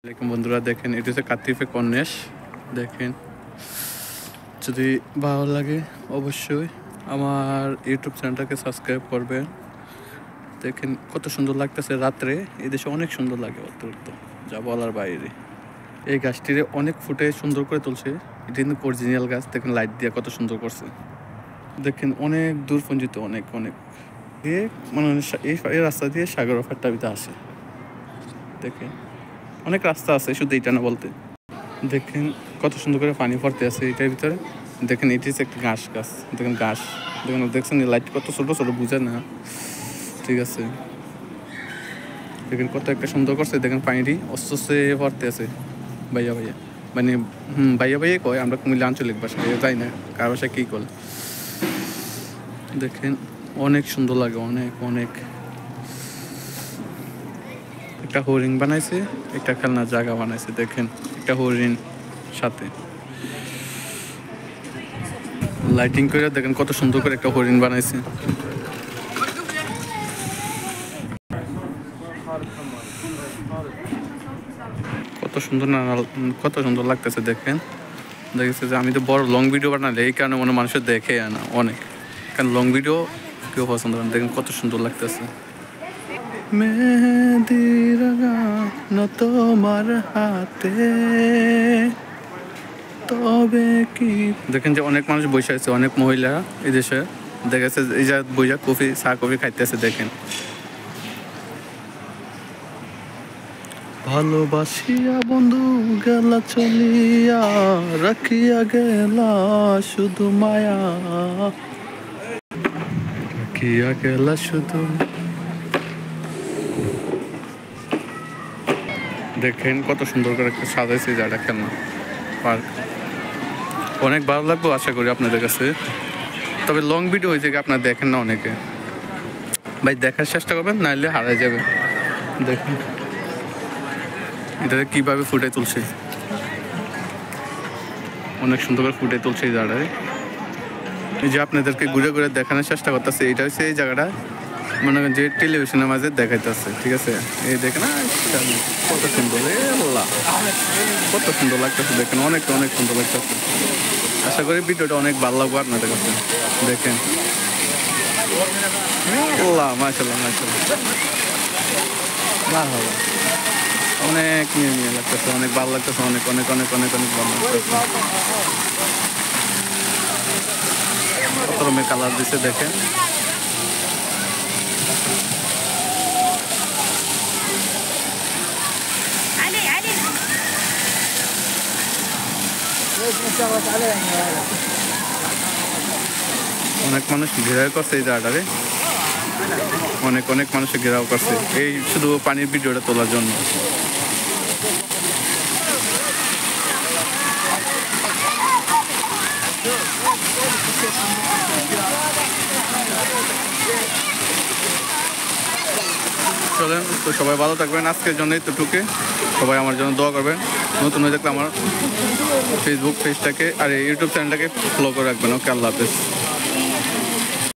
দেখুন বন্ধুরা, দেখেন এটা হচ্ছে কাতিফে কর্নেশ। দেখেন, যদি ভালো লাগে অবশ্যই আমার ইউটিউব চ্যানেলটাকে সাবস্ক্রাইব করবেন। দেখেন কত সুন্দর লাগতেছে রাত্রে, এই দেশে অনেক সুন্দর লাগে, অত্যন্ত যা বলার বাইরে। এই গাছটিরে অনেক ফুটে সুন্দর করে তুলছে, এটা কিন্তু অরিজিনাল গাছ। দেখেন লাইট দিয়ে কত সুন্দর করছে। দেখেন অনেক দূর পর্যন্ত, অনেক অনেক মানে এই রাস্তা দিয়ে সাগর ফাট্টাবিতে আসে। দেখেন অনেক রাস্তা আছে, শুধু এইটা না বলতে। দেখেন কত সুন্দর করে পানি পড়তে আছে এটার ভিতরে। দেখেন এটি হচ্ছে একটা ঘাস গাছ। দেখেন ঘাস, দেখেন দেখছেন লাইট কত ছোট ছোট, বুঝে না, ঠিক আছে। দেখেন কত একটা সুন্দর করছে। দেখেন পানিটি অস্তে আস্তে পড়তে আছে। ভাইয়া ভাইয়া মানে ভাইয়া ভাইয়া কয়, আমরা কুমিল্লা আঞ্চলিক ভাষা যাই না, কার ভাষায় কী কল। দেখেন অনেক সুন্দর লাগে, অনেক অনেক। একটা হরিণ বানাইছে, একটা খেলনার জায়গা বানাইছে। দেখেন একটা হরিণ সাথে লাইটিং করে, দেখেন কত সুন্দর করে একটা হরিণ বানাইছে। কত সুন্দর না, কত সুন্দর লাগতেছে। দেখেন দেখেছে যে আমি তো বড় লং ভিডিও বানালে এই কারণে মনে মানুষের দেখে না অনেক, কারণ লং ভিডিও কেউ পছন্দ করেন। দেখেন কত সুন্দর লাগতেছে। মেহেদির গান তোমার হাতে, তবে কি। দেখেন যে অনেক মানুষ বসে আছে, অনেক মহিলা এই দেশে দেখেছে এই যে বইয়া কফি চা কফি খাইতেছে। দেখেন ভালোবাসিয়া বন্ধু গেলা চলিয়া, রাখিয়া গেলা শুধু মায়া, রাখিয়া গেলা শুধু। দেখেন কত সুন্দর করে একটা সাজাইছে জায়গা, খেলনা পার্ক। অনেক ভালো লাগবে আশা করি আপনাদের কাছে। তবে লং ভিডিও হয়েছে কি আপনারা দেখেন না অনেকে, ভাই দেখার চেষ্টা করবেন, নাহলে হারাই যাবে। দেখুন এটাতে কীভাবে ফুটে তুলছে, অনেক সুন্দর করে ফুটে তুলছে এই জায়গাটায়। এই যে আপনাদেরকে ঘুরে ঘুরে দেখানোর চেষ্টা করতেছে, এটা হচ্ছে এই জায়গাটা মনে করেন যে টেলিভিশনের মাঝে দেখাইতেছে, ঠিক আছে। এই দেখেন কত সুন্দর, কত সুন্দর লাগতেছে। দেখেন অনেক অনেক সুন্দর লাগতেছে। আশা করি ভিডিওটা অনেক ভালো লাগবে আপনাদের কাছে। দেখেন মাশাআল্লাহ মাশাআল্লাহ, মারহাবা। অনেক নিয়ে নিয়ে লাগতেছে, অনেক ভালো লাগতেছে, অনেক অনেক অনেক অনেক অনেক ভালো লাগতেছে। কত রকমের কালার দিচ্ছে দেখেন। অনেক মানুষ ঘেরাও করছে এই জায়গাটারে, অনেক অনেক মানুষ ঘেরাও করছে এই শুধু পানির ভিডিওটা তোলার জন্য। চলেন তো, সবাই ভালো থাকবেন। আজকের জন্য এতটুকু, সবাই আমার জন্য দোয়া করবেন। নতুন হয়ে থাকলে আমার ফেসবুক পেজটাকে আর ইউটিউব চ্যানেলটাকে ফলো করে রাখবেন। ওকে, আল্লাহ হাফেজ।